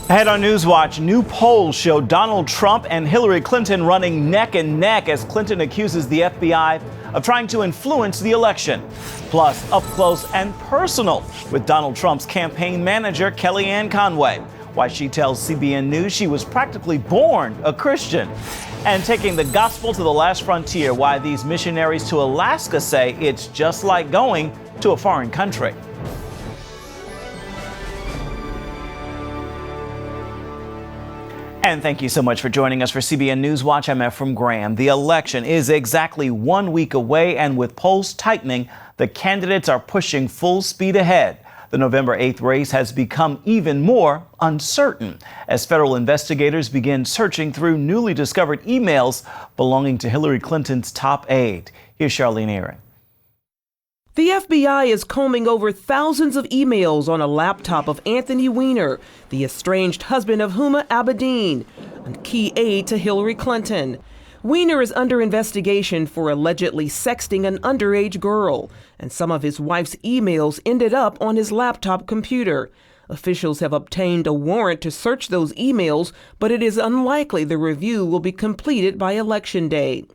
Ahead on NewsWatch, new polls show Donald Trump and Hillary Clinton running neck and neck as Clinton accuses the FBI of trying to influence the election. Plus, up close and personal with Donald Trump's campaign manager, Kellyanne Conway. Why she tells CBN News she was practically born a Christian. And taking the gospel to the last frontier, why these missionaries to Alaska say it's just like going to a foreign country. And thank you so much for joining us for CBN NewsWatch. I'm Ephraim Graham. The election is exactly 1 week away, and with polls tightening, the candidates are pushing full speed ahead. The November 8th race has become even more uncertain as federal investigators begin searching through newly discovered emails belonging to Hillary Clinton's top aide. Here's Charlene Aaron. The FBI is combing over thousands of emails on a laptop of Anthony Weiner, the estranged husband of Huma Abedin, a key aide to Hillary Clinton. Weiner is under investigation for allegedly sexting an underage girl, and some of his wife's emails ended up on his laptop computer. Officials have obtained a warrant to search those emails, but it is unlikely the review will be completed by Election Day.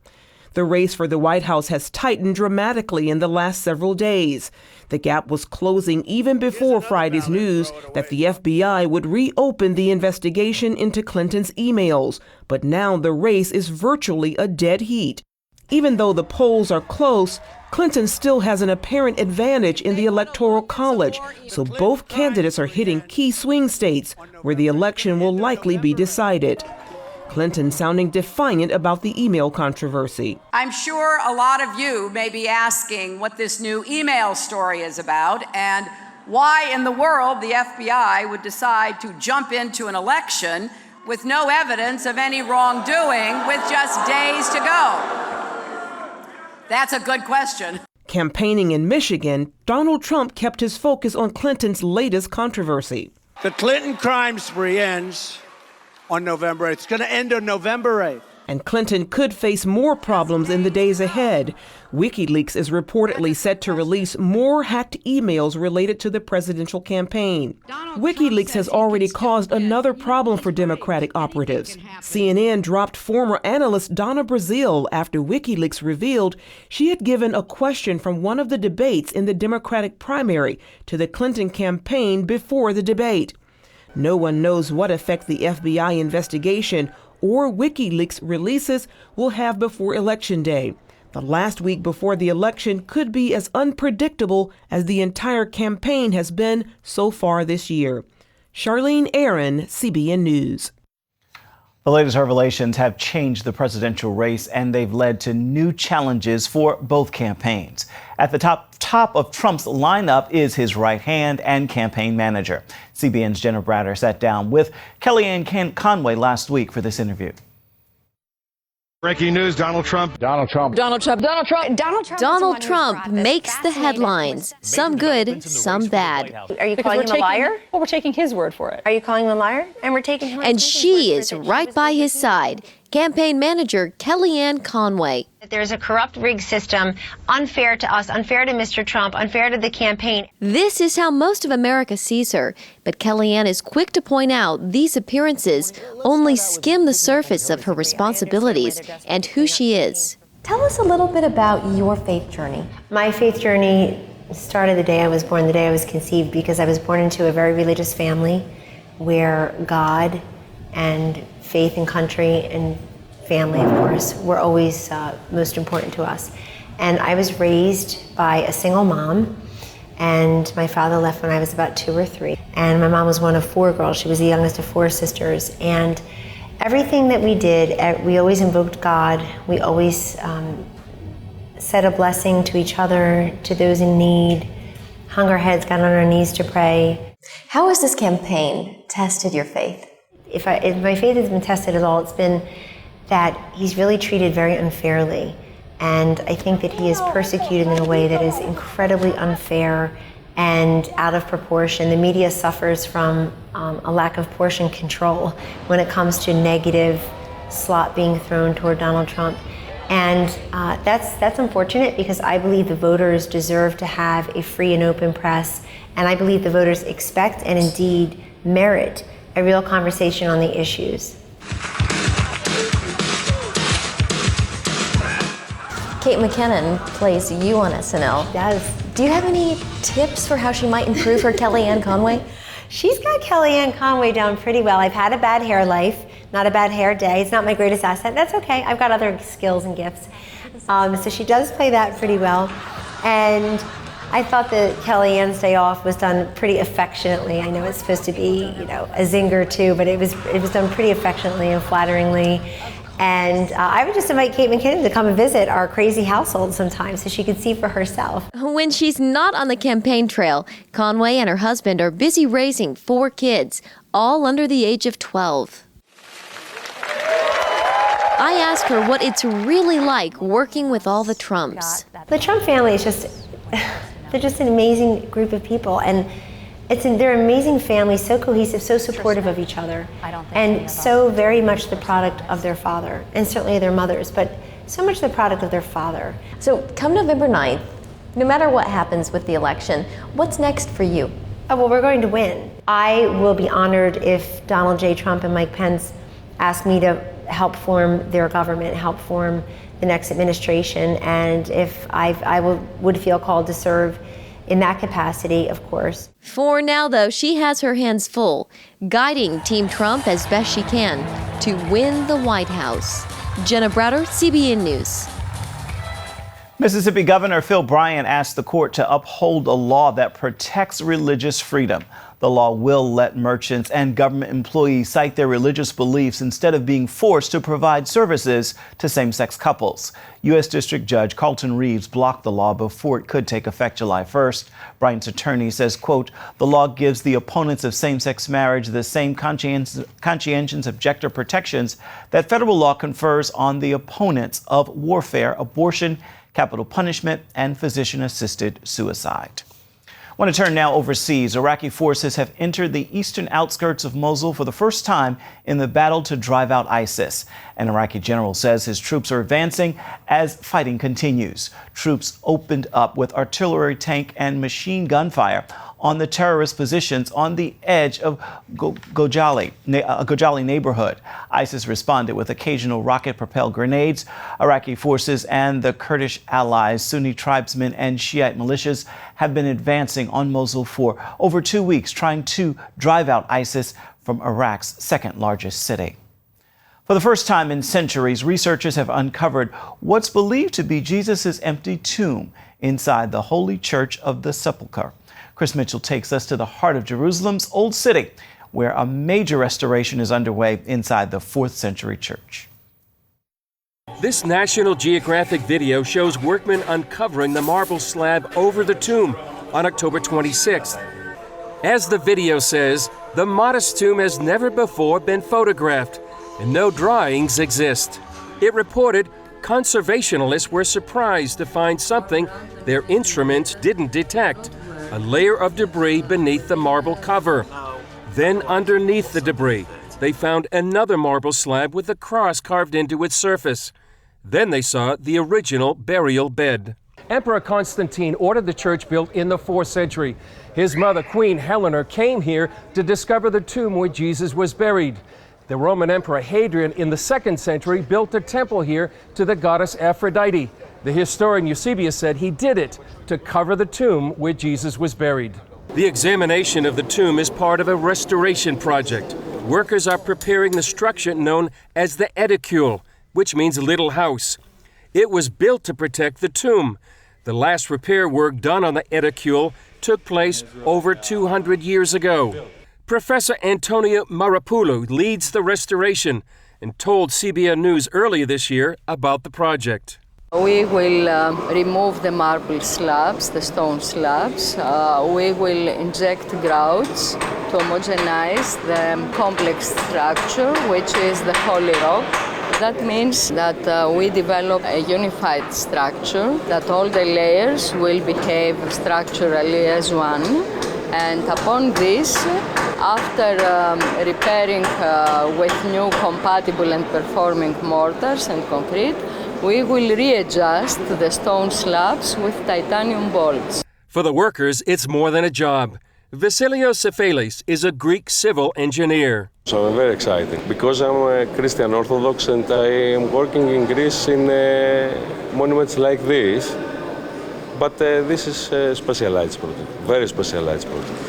The race for the White House has tightened dramatically in the last several days. The gap was closing even before Friday's news that the FBI would reopen the investigation into Clinton's emails. But now the race is virtually a dead heat. Even though the polls are close, Clinton still has an apparent advantage in the Electoral College, so both candidates are hitting key swing states where the election will likely be decided. Clinton sounding defiant about the email controversy. I'm sure a lot of you may be asking what this new email story is about and why in the world the FBI would decide to jump into an election with no evidence of any wrongdoing with just days to go. That's a good question. Campaigning in Michigan, Donald Trump kept his focus on Clinton's latest controversy. The Clinton crime spree ends on November 8th. It's going to end on November 8th. And Clinton could face more problems in the days ahead. WikiLeaks is reportedly set to release more hacked emails related to the presidential campaign. WikiLeaks has already caused another problem for Democratic operatives. CNN dropped former analyst Donna Brazile after WikiLeaks revealed she had given a question from one of the debates in the Democratic primary to the Clinton campaign before the debate. No one knows what effect the FBI investigation or WikiLeaks releases will have before Election Day. The last week before the election could be as unpredictable as the entire campaign has been so far this year. Charlene Aaron, CBN News. The latest revelations have changed the presidential race, and they've led to new challenges for both campaigns. At the top of Trump's lineup is his right hand and campaign manager. CBN's Jenna Bratter sat down with Kellyanne Conway last week for this interview. Breaking news, Donald Trump. Donald Trump makes the headlines, some good, some bad. Are you calling him a liar? Well, we're taking his word for it. Are you calling him a liar? And we're taking him. And she is right by his side, campaign manager Kellyanne Conway. There's a corrupt rigged system, unfair to us, unfair to Mr. Trump, unfair to the campaign. This is how most of America sees her, but Kellyanne is quick to point out these appearances only skim the surface of her responsibilities and who she is. Tell us a little bit about your faith journey. My faith journey started the day I was born, the day I was conceived, because I was born into a very religious family where God and faith and country and family, of course, were always most important to us. And I was raised by a single mom, and my father left when I was about 2 or 3. And my mom was one of 4 girls. She was the youngest of 4 sisters. And everything that we did, we always invoked God. We always said a blessing to each other, to those in need, hung our heads, got on our knees to pray. How has this campaign tested your faith? If my faith has been tested at all, it's been that he's really treated very unfairly. And I think that he is persecuted in a way that is incredibly unfair and out of proportion. The media suffers from a lack of portion control when it comes to negative slop being thrown toward Donald Trump. And that's unfortunate, because I believe the voters deserve to have a free and open press. And I believe the voters expect and indeed merit a real conversation on the issues. Kate McKinnon plays you on SNL. She does. Do you have any tips for how she might improve her Kellyanne Conway? She's got Kellyanne Conway down pretty well. I've had a bad hair life, not a bad hair day. It's not my greatest asset. That's okay. I've got other skills and gifts. So she does play that pretty well. And I thought that Kellyanne's Day Off was done pretty affectionately. I know it's supposed to be, a zinger too, but it was done pretty affectionately and flatteringly. And I would just invite Kate McKinnon to come and visit our crazy household sometime so she could see for herself. When she's not on the campaign trail, Conway and her husband are busy raising 4 kids, all under the age of 12. I ask her what it's really like working with all the Trumps. The Trump family is they're just an amazing group of people. And they're an amazing family, so cohesive, so supportive of each other, and so very much the product of their father, and certainly their mothers, but so much the product of their father. So come November 9th, no matter what happens with the election, what's next for you? Oh, well, we're going to win. I will be honored if Donald J. Trump and Mike Pence ask me to help form their government, help form the next administration, and if I would feel called to serve in that capacity, of course. For now, though, she has her hands full, guiding Team Trump as best she can to win the White House. Jenna Browder, CBN News. Mississippi Governor Phil Bryant asked the court to uphold a law that protects religious freedom. The law will let merchants and government employees cite their religious beliefs instead of being forced to provide services to same-sex couples. U.S. District Judge Carlton Reeves blocked the law before it could take effect July 1st. Bryant's attorney says, quote, the law gives the opponents of same-sex marriage the same conscientious objector protections that federal law confers on the opponents of warfare, abortion, capital punishment, and physician-assisted suicide. I want to turn now overseas. Iraqi forces have entered the eastern outskirts of Mosul for the first time in the battle to drive out ISIS. An Iraqi general says his troops are advancing as fighting continues. Troops opened up with artillery, tank, and machine gun fire on the terrorist positions on the edge of Gojali neighborhood. ISIS responded with occasional rocket-propelled grenades. Iraqi forces and the Kurdish allies, Sunni tribesmen, and Shiite militias have been advancing on Mosul for over 2 weeks, trying to drive out ISIS from Iraq's second largest city. For the first time in centuries, researchers have uncovered what's believed to be Jesus' empty tomb inside the Holy Church of the Sepulchre. Chris Mitchell takes us to the heart of Jerusalem's Old City, where a major restoration is underway inside the 4th century church. This National Geographic video shows workmen uncovering the marble slab over the tomb on October 26th. As the video says, the modest tomb has never before been photographed, and no drawings exist. It reported conservationists were surprised to find something their instruments didn't detect: a layer of debris beneath the marble cover. Then underneath the debris, they found another marble slab with a cross carved into its surface. Then they saw the original burial bed. Emperor Constantine ordered the church built in the 4th century. His mother, Queen Helena, came here to discover the tomb where Jesus was buried. The Roman Emperor Hadrian in the 2nd century built a temple here to the goddess Aphrodite. The historian Eusebius said he did it to cover the tomb where Jesus was buried. The examination of the tomb is part of a restoration project. Workers are preparing the structure known as the edicule, which means little house. It was built to protect the tomb. The last repair work done on the edicule took place over 200 years ago. Professor Antonio Marapoulou leads the restoration and told CBN News earlier this year about the project. We will remove the marble slabs, the stone slabs. We will inject grouts to homogenize the complex structure, which is the holy rock. That means that we develop a unified structure, that all the layers will behave structurally as one. And upon this, after repairing with new compatible and performing mortars and concrete, we will readjust the stone slabs with titanium bolts. For the workers, it's more than a job. Vasilios Sefelis is a Greek civil engineer. So I'm very excited because I'm a Christian Orthodox and I am working in Greece in monuments like this. But this is a specialized project, very specialized project.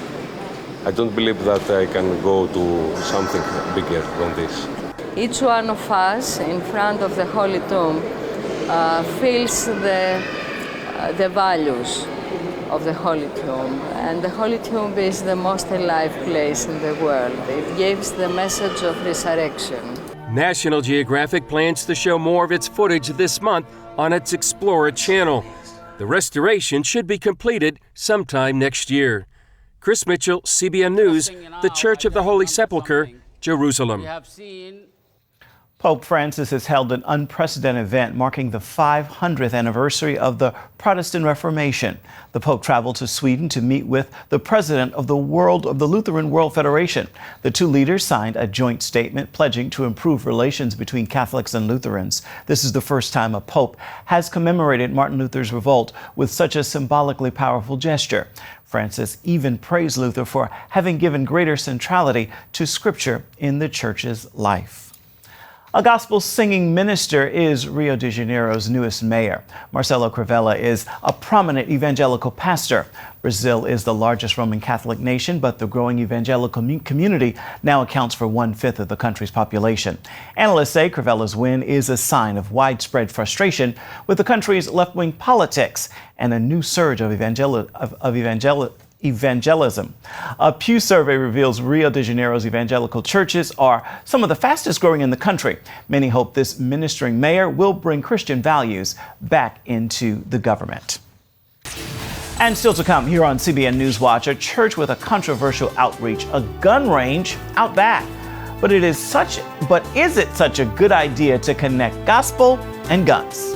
I don't believe that I can go to something bigger than this. Each one of us in front of the Holy Tomb feels the values of the Holy Tomb. And the Holy Tomb is the most alive place in the world. It gives the message of resurrection. National Geographic plans to show more of its footage this month on its Explorer channel. The restoration should be completed sometime next year. Chris Mitchell, CBN News, the Church of the Holy Sepulchre, Jerusalem. Pope Francis has held an unprecedented event marking the 500th anniversary of the Protestant Reformation. The Pope traveled to Sweden to meet with the president of the Lutheran World Federation. The two leaders signed a joint statement pledging to improve relations between Catholics and Lutherans. This is the first time a pope has commemorated Martin Luther's revolt with such a symbolically powerful gesture. Francis even praised Luther for having given greater centrality to Scripture in the Church's life. A gospel singing minister is Rio de Janeiro's newest mayor. Marcelo Crivella is a prominent evangelical pastor. Brazil is the largest Roman Catholic nation, but the growing evangelical community now accounts for 1/5 of the country's population. Analysts say Crivella's win is a sign of widespread frustration with the country's left-wing politics and a new surge of evangelism. A Pew survey reveals Rio de Janeiro's evangelical churches are some of the fastest growing in the country. Many hope this ministering mayor will bring Christian values back into the government. And still to come here on CBN NewsWatch, a church with a controversial outreach, a gun range out back. But is it such a good idea to connect gospel and guns?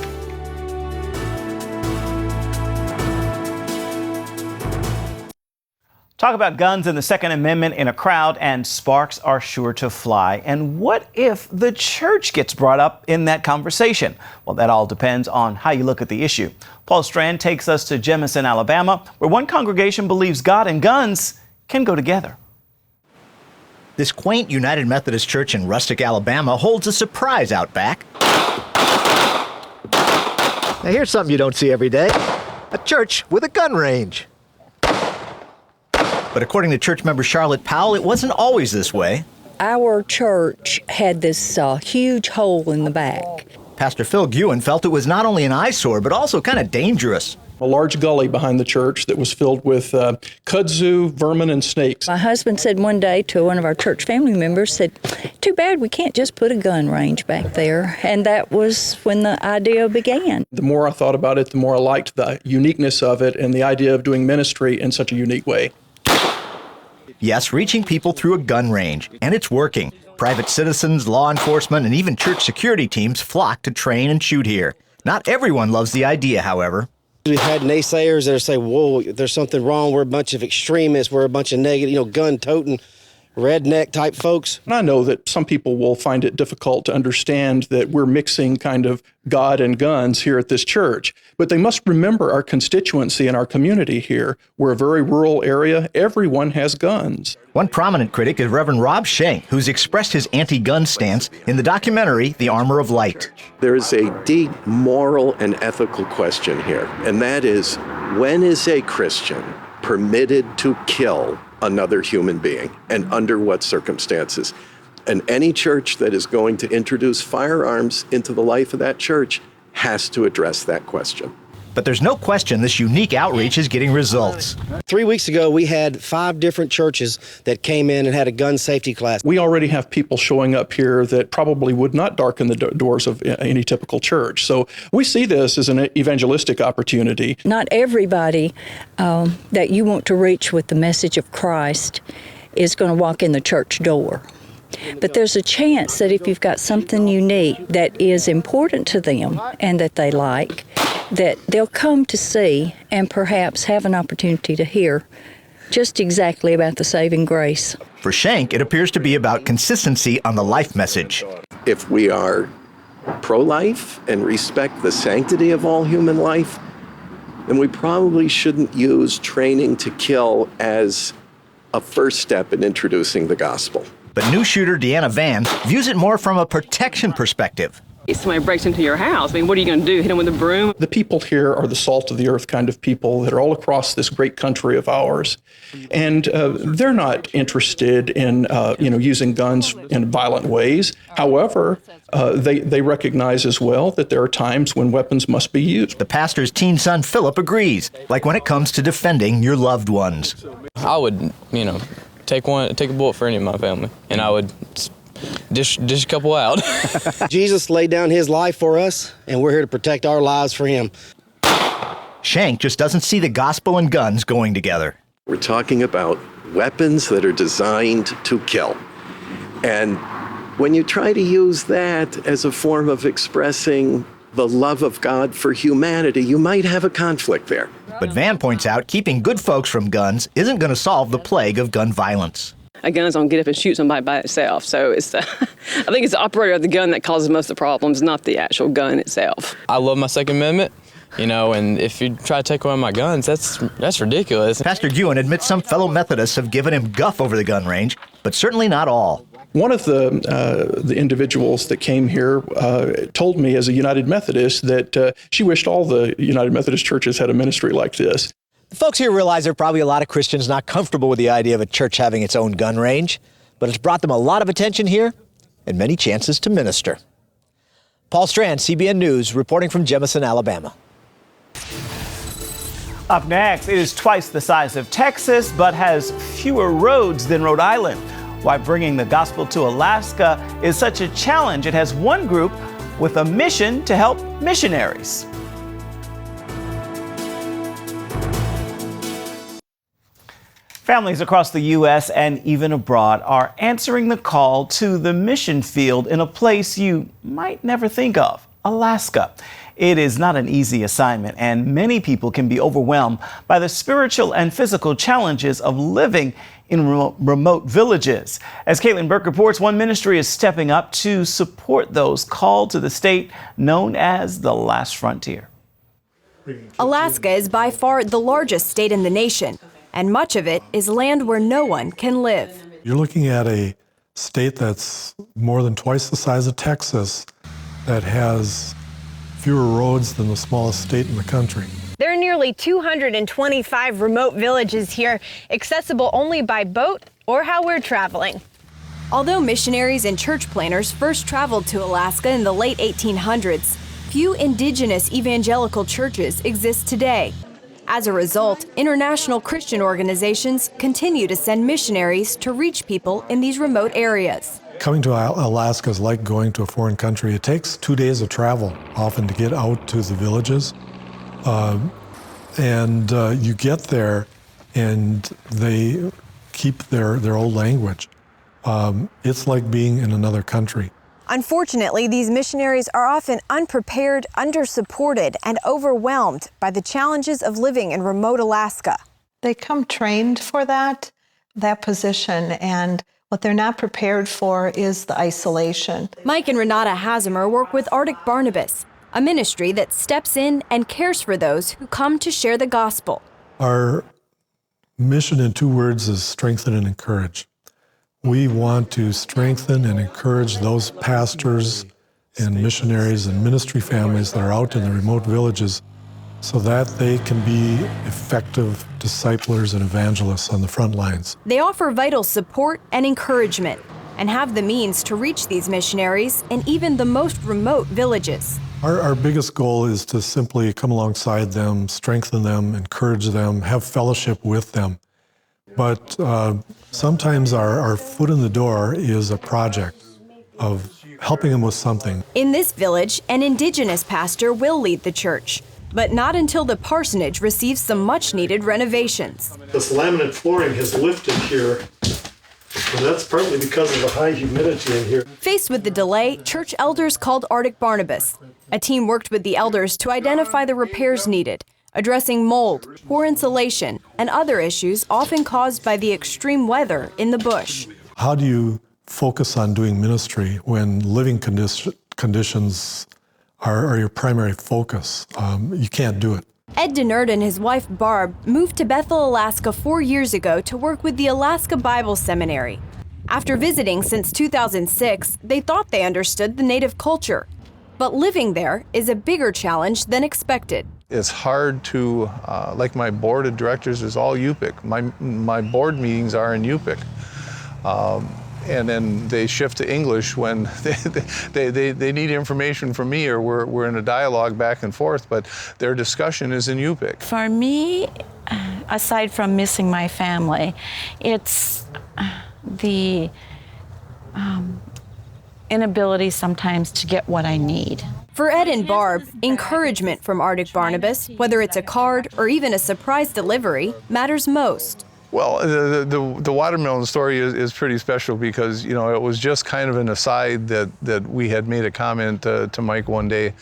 Talk about guns and the Second Amendment in a crowd, and sparks are sure to fly. And what if the church gets brought up in that conversation? Well, that all depends on how you look at the issue. Paul Strand takes us to Jemison, Alabama, where one congregation believes God and guns can go together. This quaint United Methodist Church in Rustic, Alabama holds a surprise out back. Now here's something you don't see every day. A church with a gun range. But according to church member Charlotte Powell, it wasn't always this way. Our church had this huge hole in the back. Pastor Phil Guin felt it was not only an eyesore, but also kind of dangerous. A large gully behind the church that was filled with kudzu, vermin, and snakes. My husband said one day to one of our church family members, said, "Too bad we can't just put a gun range back there." And that was when the idea began. The more I thought about it, the more I liked the uniqueness of it and the idea of doing ministry in such a unique way. Yes, reaching people through a gun range, and it's working. Private citizens, law enforcement, and even church security teams flock to train and shoot here. Not everyone loves the idea, however. We've had naysayers that say, whoa, there's something wrong. We're a bunch of extremists. We're a bunch of negative, gun-toting, redneck type folks. And I know that some people will find it difficult to understand that we're mixing kind of God and guns here at this church. But they must remember our constituency and our community here. We're a very rural area. Everyone has guns. One prominent critic is Reverend Rob Schenck, who's expressed his anti-gun stance in the documentary, The Armor of Light. There is a deep moral and ethical question here, and that is, when is a Christian permitted to kill another human being, and under what circumstances? And any church that is going to introduce firearms into the life of that church has to address that question. But there's no question this unique outreach is getting results. 3 weeks ago, we had 5 different churches that came in and had a gun safety class. We already have people showing up here that probably would not darken the doors of any typical church. So we see this as an evangelistic opportunity. Not everybody that you want to reach with the message of Christ is going to walk in the church door. But there's a chance that if you've got something unique that is important to them and that they like, that they'll come to see and perhaps have an opportunity to hear just exactly about the saving grace. For Schenck, it appears to be about consistency on the life message. If we are pro-life and respect the sanctity of all human life, then we probably shouldn't use training to kill as a first step in introducing the gospel. But new shooter Deanna Van views it more from a protection perspective. If somebody breaks into your house, I mean, what are you going to do? Hit them with a broom? The people here are the salt of the earth kind of people that are all across this great country of ours. And they're not interested in, using guns in violent ways. However, they recognize as well that there are times when weapons must be used. The pastor's teen son, Philip, agrees, like when it comes to defending your loved ones. I would, take a bullet for any of my family, and I would dish a couple out. Jesus laid down his life for us, and we're here to protect our lives for him. Shank just doesn't see the gospel and guns going together. We're talking about weapons that are designed to kill. And when you try to use that as a form of expressing the love of God for humanity, you might have a conflict there. But Van points out keeping good folks from guns isn't going to solve the plague of gun violence. A gun is going to get up and shoot somebody by itself. So I think it's the operator of the gun that causes most of the problems, not the actual gun itself. I love my Second Amendment, and if you try to take away my guns, that's ridiculous. Pastor Ewan admits some fellow Methodists have given him guff over the gun range, but certainly not all. One of the individuals that came here told me as a United Methodist that she wished all the United Methodist churches had a ministry like this. The folks here realize there are probably a lot of Christians not comfortable with the idea of a church having its own gun range, but it's brought them a lot of attention here and many chances to minister. Paul Strand, CBN News, reporting from Jemison, Alabama. Up next, it is twice the size of Texas, but has fewer roads than Rhode Island. Why bringing the gospel to Alaska is such a challenge. It has one group with a mission to help missionaries. Families across the U.S. and even abroad are answering the call to the mission field in a place you might never think of, Alaska. It is not an easy assignment, and many people can be overwhelmed by the spiritual and physical challenges of living in remote villages. As Caitlin Burke reports, one ministry is stepping up to support those called to the state known as the Last Frontier. Alaska is by far the largest state in the nation, and much of it is land where no one can live. You're looking at a state that's more than twice the size of Texas, that has fewer roads than the smallest state in the country. There are nearly 225 remote villages here, accessible only by boat or how we're traveling. Although missionaries and church planners first traveled to Alaska in the late 1800s, few indigenous evangelical churches exist today. As a result, international Christian organizations continue to send missionaries to reach people in these remote areas. Coming to Alaska is like going to a foreign country. It takes 2 days of travel often to get out to the villages. You get there and they keep their old language. It's like being in another country. Unfortunately, these missionaries are often unprepared, undersupported, and overwhelmed by the challenges of living in remote Alaska. They come trained for that position, and what they're not prepared for is the isolation. Mike and Renata Hazemer work with Arctic Barnabas, a ministry that steps in and cares for those who come to share the gospel. Our mission in 2 words is strengthen and encourage. We want to strengthen and encourage those pastors and missionaries and ministry families that are out in the remote villages so that they can be effective disciplers and evangelists on the front lines. They offer vital support and encouragement and have the means to reach these missionaries in even the most remote villages. Our biggest goal is to simply come alongside them, strengthen them, encourage them, have fellowship with them. But sometimes our foot in the door is a project of helping them with something. In this village, an indigenous pastor will lead the church, but not until the parsonage receives some much-needed renovations. This laminate flooring has lifted here, and that's partly because of the high humidity in here. Faced with the delay, church elders called Arctic Barnabas. A team worked with the elders to identify the repairs needed, addressing mold, poor insulation, and other issues often caused by the extreme weather in the bush. How do you focus on doing ministry when living conditions are your primary focus? You can't do it. Ed Denard and his wife Barb moved to Bethel, Alaska 4 years ago to work with the Alaska Bible Seminary. After visiting since 2006, they thought they understood the native culture. But living there is a bigger challenge than expected. It's hard to, like my board of directors is all Yupik. My board meetings are in Yupik. And then they shift to English when they need information from me, or we're in a dialogue back and forth, but their discussion is in Yupik. For me, aside from missing my family, it's the inability sometimes to get what I need. For Ed and Barb, encouragement from Arctic Barnabas, whether it's a card or even a surprise delivery, matters most. Well, the watermelon story is pretty special because, you know, it was just kind of an aside that we had made a comment to Mike one day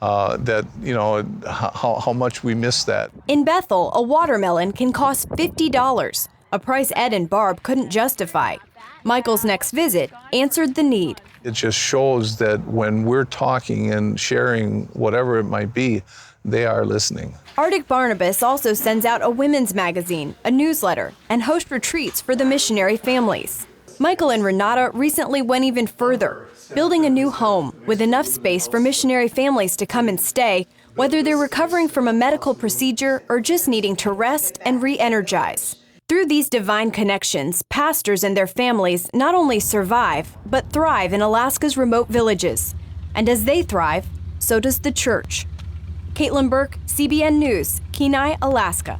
that, you know, how much we missed that. In Bethel, a watermelon can cost $50, a price Ed and Barb couldn't justify. Michael's next visit answered the need. It just shows that when we're talking and sharing whatever it might be, they are listening. Arctic Barnabas also sends out a women's magazine, a newsletter, and host retreats for the missionary families. Michael and Renata recently went even further, building a new home with enough space for missionary families to come and stay, whether they're recovering from a medical procedure or just needing to rest and re-energize. Through these divine connections, pastors and their families not only survive, but thrive in Alaska's remote villages. And as they thrive, so does the church. Caitlin Burke, CBN News, Kenai, Alaska.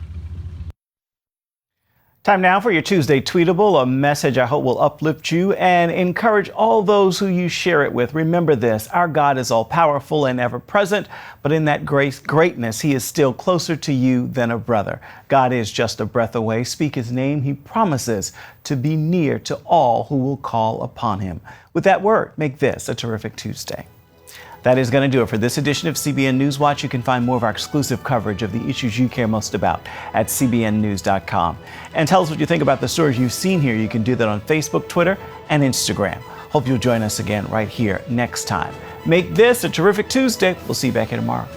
Time now for your Tuesday Tweetable, a message I hope will uplift you and encourage all those who you share it with. Remember this, our God is all powerful and ever present, but in that greatness, he is still closer to you than a brother. God is just a breath away. Speak his name. He promises to be near to all who will call upon him. With that word, make this a terrific Tuesday. That is going to do it for this edition of CBN NewsWatch. You can find more of our exclusive coverage of the issues you care most about at cbnnews.com. And tell us what you think about the stories you've seen here. You can do that on Facebook, Twitter, and Instagram. Hope you'll join us again right here next time. Make this a terrific Tuesday. We'll see you back here tomorrow.